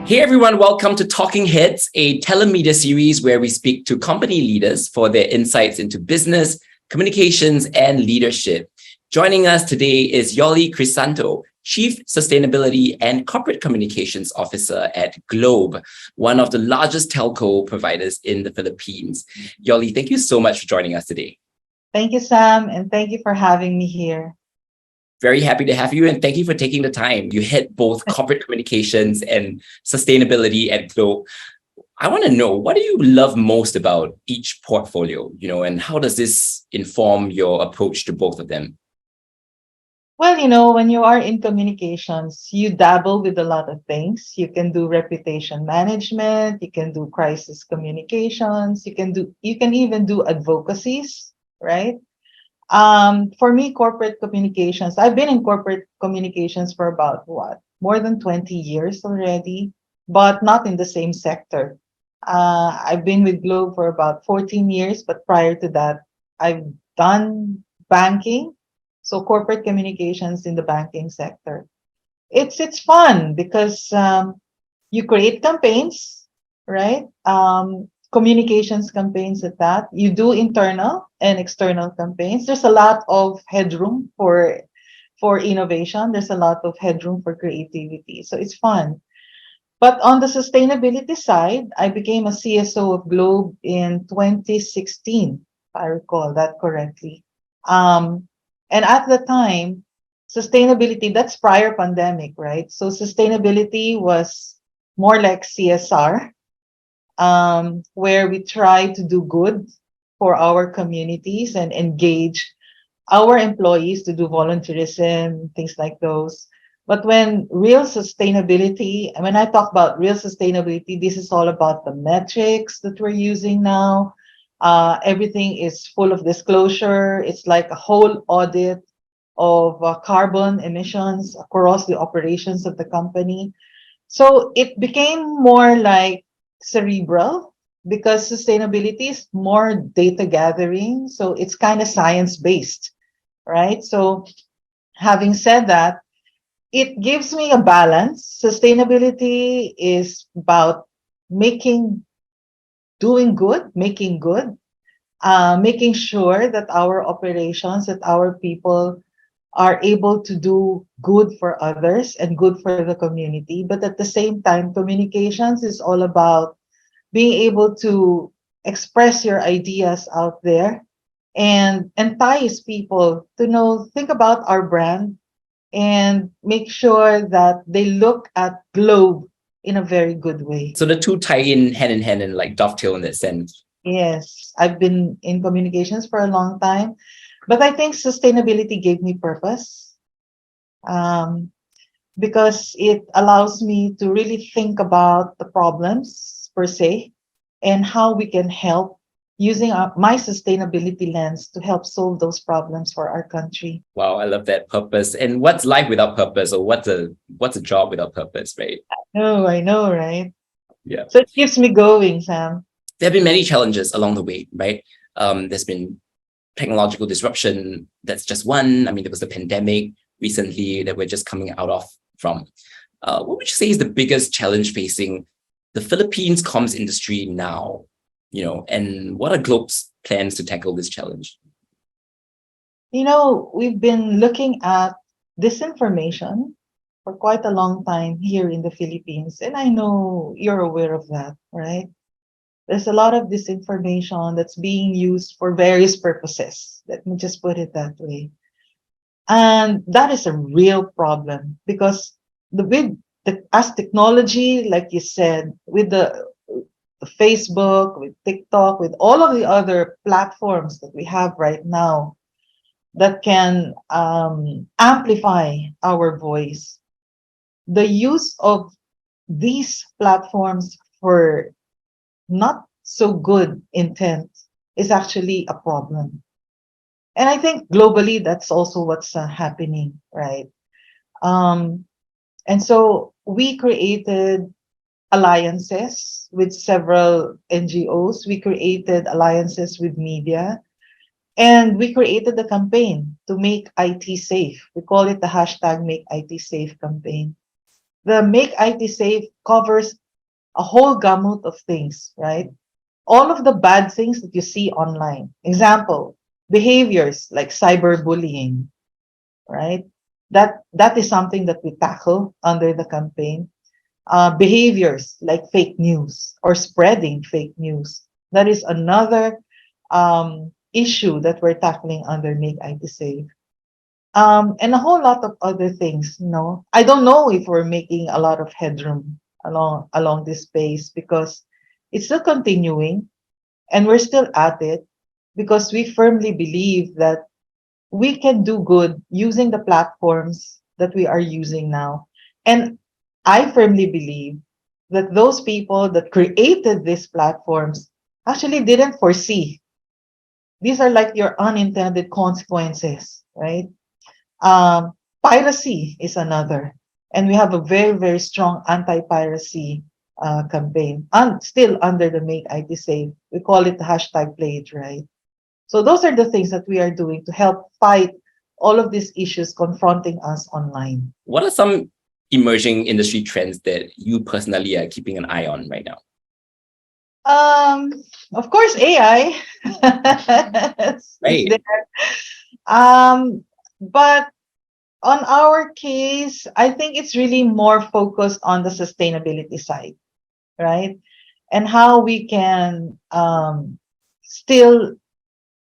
Hey everyone, welcome to Talking Heads, a Telum Media series where we speak to company leaders for their insights into business, communications, and leadership. Joining us today is Yoly Crisanto, Chief Sustainability and Corporate Communications Officer at Globe, one of the largest telco providers in the Philippines. Yoly, thank you so much for joining us today. Thank you, Sam, and thank you for having me here. Very happy to have you, and thank you for taking the time. You head both corporate communications and sustainability at Globe. I want to know, what do you love most about each portfolio, and how does this inform your approach to both of them? Well, when you are in communications, you dabble with a lot of things. You can do reputation management, you can do crisis communications, you can even do advocacies, right? For me, corporate communications, I've been in corporate communications for about more than 20 years already, but not in the same sector. I've been with Globe for about 14 years, but prior to that, I've done banking, so corporate communications in the banking sector. It's fun because you create campaigns, right? Communications campaigns at that. You do internal and external campaigns. There's a lot of headroom for innovation. There's a lot of headroom for creativity. So it's fun. But on the sustainability side, I became a CSO of Globe in 2016, if I recall that correctly. And at the time, sustainability, that's prior pandemic, right? So sustainability was more like CSR, where we try to do good for our communities and engage our employees to do volunteerism, things like those. But when I talk about real sustainability, this is all about the metrics that we're using now. Everything is full of disclosure. It's like a whole audit of carbon emissions across the operations of the company. So it became more like cerebral because sustainability is more data gathering. So it's kind of science based, right? So having said that, it gives me a balance. Sustainability is about doing good, making sure that our operations, that our people are able to do good for others and good for the community. But at the same time, communications is all about being able to express your ideas out there and entice people to think about our brand and make sure that they look at Globe in a very good way. So the two tie in hand and like dovetail in that sense. Yes, I've been in communications for a long time, but I think sustainability gave me purpose, um, because it allows me to really think about the problems per se and how we can help using my sustainability lens to help solve those problems for our country. Wow, I love that purpose. And what's life without purpose, or what's a job without purpose, right? Oh, I know, right? Yeah. So it keeps me going, Sam. There have been many challenges along the way, right? There's been technological disruption. That's just one. I mean, there was the pandemic recently that we're just coming out of from. What would you say is the biggest challenge facing the Philippines comms industry now? And what are Globe's plans to tackle this challenge? We've been looking at disinformation for quite a long time here in the Philippines, and I know you're aware of that, right? There's a lot of disinformation that's being used for various purposes. Let me just put it that way. And that is a real problem because as technology, like you said, with the Facebook, with TikTok, with all of the other platforms that we have right now that can amplify our voice, the use of these platforms for not so good intent is actually a problem. And I think globally, that's also what's happening, right? Um, and so we created alliances with several NGOs. We created alliances with media. And we created the campaign to make IT safe. We call it the hashtag Make IT Safe campaign. The Make IT Safe covers a whole gamut of things, right? All of the bad things that you see online. Example, behaviors like cyberbullying, right? That is something that we tackle under the campaign. Behaviors like fake news or spreading fake news. That is another issue that we're tackling under Make IT Safe. And a whole lot of other things. I don't know if we're making a lot of headroom along this space because it's still continuing and we're still at it because we firmly believe that we can do good using the platforms that we are using now. And I firmly believe that those people that created these platforms actually didn't foresee. These are like your unintended consequences, right? Um, Piracy is another. And we have a very, very strong anti-piracy campaign, still under the Make IT Safe. We call it the hashtag Play It Right. So those are the things that we are doing to help fight all of these issues confronting us online. What are some emerging industry trends that you personally are keeping an eye on right now? Um, of course, AI. It's Right. there. But on our case, I think it's really more focused on the sustainability side, right? And how we can still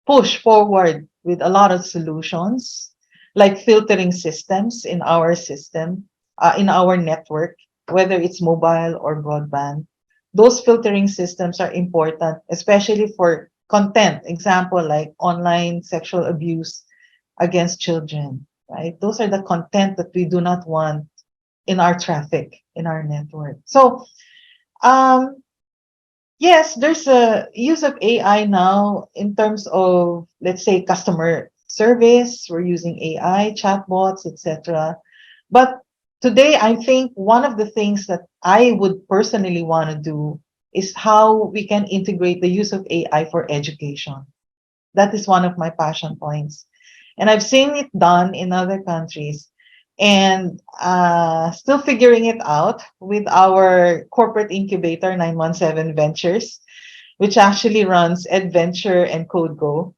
push forward with a lot of solutions, like filtering systems in our system, in our network, whether it's mobile or broadband. Those filtering systems are important, especially for content, example like online sexual abuse against children, right? Those are the content that we do not want in our traffic, in our network. So, um, yes, there's a use of AI now in terms of, let's say, customer service. We're using AI, chatbots, etc. But today, I think one of the things that I would personally want to do is how we can integrate the use of AI for education. That is one of my passion points. And I've seen it done in other countries and still figuring it out with our corporate incubator 917 Ventures, which actually runs Adventure and CodeGo.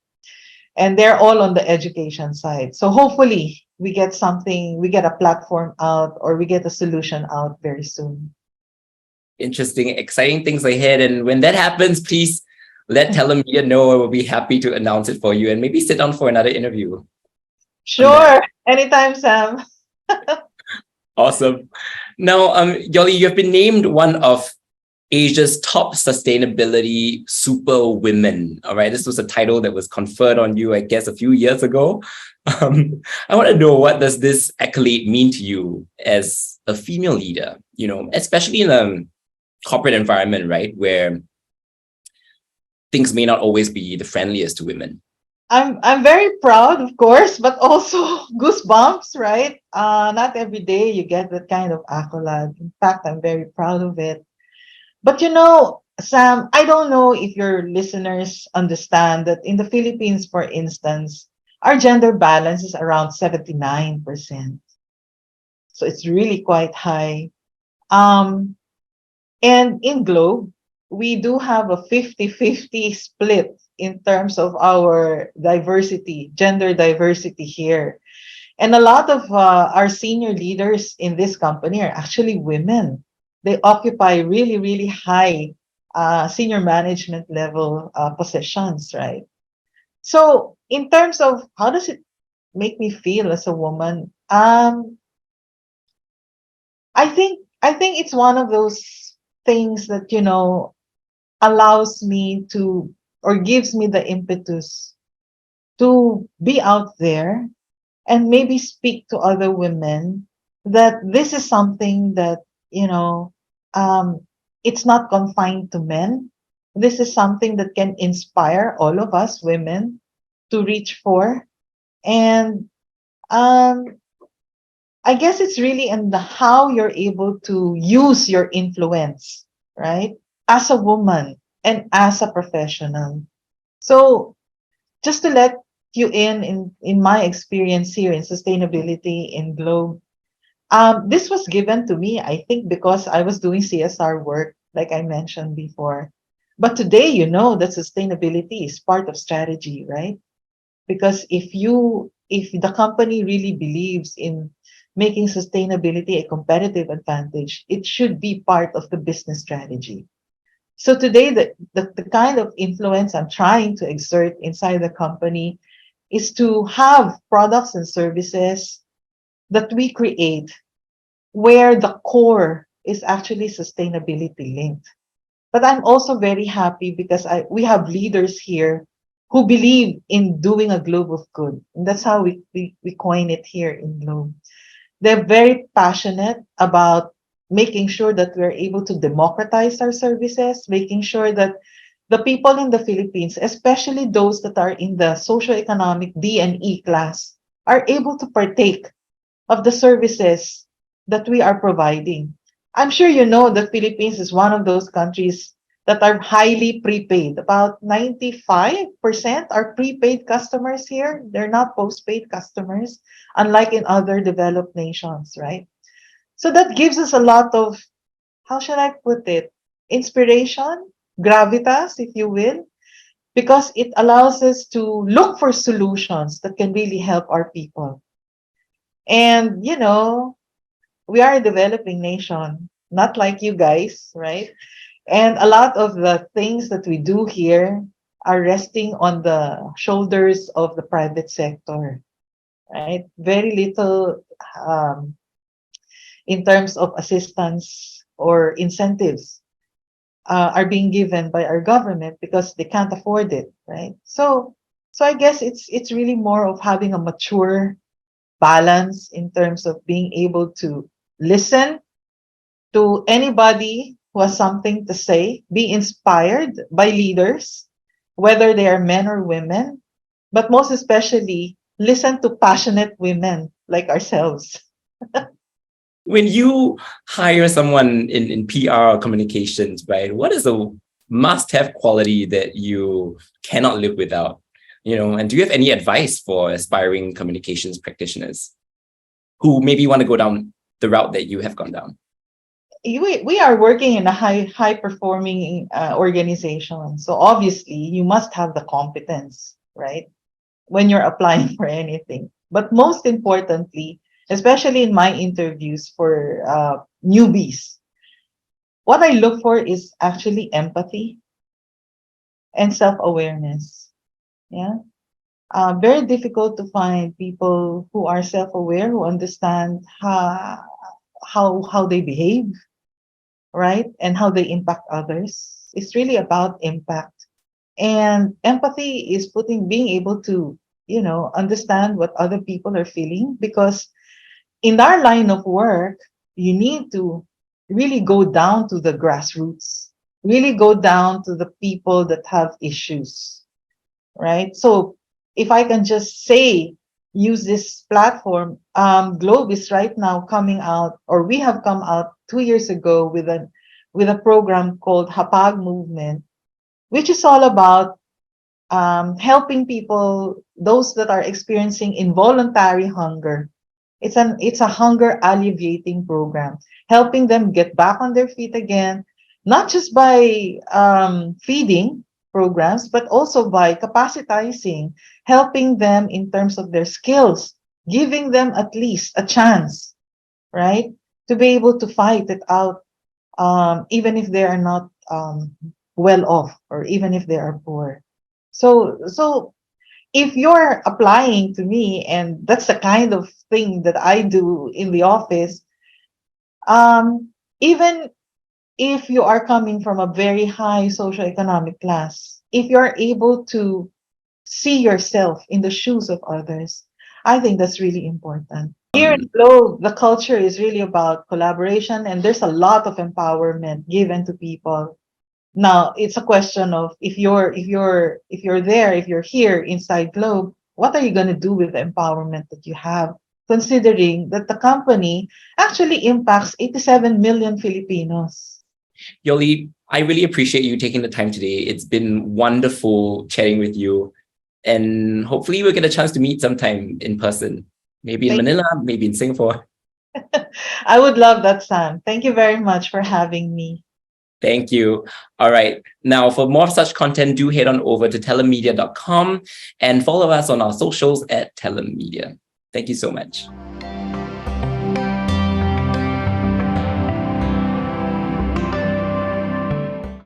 And they're all on the education side. So hopefully we get a platform out or we get a solution out very soon. Interesting, exciting things ahead. And when that happens, please let Telum Media know. I will be happy to announce it for you and maybe sit down for another interview on that. Sure. Anytime, Sam. Awesome. Now, Yoly, you have been named one of Asia's top sustainability super women. All right, this was a title that was conferred on you, I guess, a few years ago. I want to know, what does this accolade mean to you as a female leader? Especially in a corporate environment, right, where things may not always be the friendliest to women. I'm very proud, of course, but also goosebumps, right? Not every day you get that kind of accolade. In fact, I'm very proud of it. But Sam, I don't know if your listeners understand that in the Philippines, for instance, our gender balance is around 79%. So it's really quite high. Um, and in Globe, we do have a 50-50 split in terms of our diversity, gender diversity here. And a lot of our senior leaders in this company are actually women. They occupy really, really high senior management level positions, right? So, in terms of how does it make me feel as a woman, I think it's one of those things that allows me to or gives me the impetus to be out there and maybe speak to other women that this is something that um, it's not confined to men. This is something that can inspire all of us women to reach for. And um, I guess it's really in the how you're able to use your influence, right, as a woman and as a professional. So just to let you in my experience here in sustainability in Globe, This was given to me, I think, because I was doing CSR work, like I mentioned before. But today, that sustainability is part of strategy, right? Because if the company really believes in making sustainability a competitive advantage, it should be part of the business strategy. So today, the kind of influence I'm trying to exert inside the company is to have products and services that we create where the core is actually sustainability linked. But I'm also very happy because we have leaders here who believe in doing a globe of good. And that's how we coin it here in Globe. They're very passionate about making sure that we're able to democratize our services, making sure that the people in the Philippines, especially those that are in the socioeconomic D and E class, are able to partake of the services that we are providing. I'm sure you know the Philippines is one of those countries that are highly prepaid. About 95% are prepaid customers here. They're not postpaid customers, unlike in other developed nations, right? So that gives us a lot of, how should I put it, inspiration, gravitas, if you will, because it allows us to look for solutions that can really help our people. And, we are a developing nation, not like you guys, right? And a lot of the things that we do here are resting on the shoulders of the private sector, right? Very little um, in terms of assistance or incentives are being given by our government because they can't afford it, right? So I guess it's really more of having a mature balance in terms of being able to listen to anybody who has something to say, be inspired by leaders, whether they are men or women, but most especially listen to passionate women like ourselves. When you hire someone in PR or communications, right, what is the must-have quality that you cannot live without? And do you have any advice for aspiring communications practitioners who maybe want to go down the route that you have gone down? We are working in a high performing organization, so obviously you must have the competence, right, when you're applying for anything. But most importantly, especially in my interviews for newbies, what I look for is actually empathy and self-awareness. Yeah. Very difficult to find people who are self-aware, who understand how they behave, right? And how they impact others. It's really about impact. And empathy is being able to, understand what other people are feeling, because in our line of work, you need to really go down to the grassroots, really go down to the people that have issues, right? So if I can just say, use this platform, Globe is right now coming out, or we have come out 2 years ago with a program called Hapag Movement, which is all about helping people, those that are experiencing involuntary hunger. It's a hunger alleviating program, helping them get back on their feet again, not just by feeding programs, but also by capacitizing, helping them in terms of their skills, giving them at least a chance, right, to be able to fight it out, even if they are not well off, or even if they are poor. So if you're applying to me, and that's the kind of thing that I do in the office, even if you are coming from a very high socioeconomic class, if you're able to see yourself in the shoes of others, I think that's really important. Here in Globe, the culture is really about collaboration, and there's a lot of empowerment given to people. Now it's a question of, if you're here inside Globe, what are you going to do with the empowerment that you have, considering that the company actually impacts 87 million Filipinos. Yoly, I really appreciate you taking the time today. It's been wonderful chatting with you. And hopefully we'll get a chance to meet sometime in person, maybe in Thank Manila, maybe in Singapore. I would love that, Sam. Thank you very much for having me. Thank you. All right. Now, for more such content, do head on over to telummedia.com and follow us on our socials at Telum Media. Thank you so much.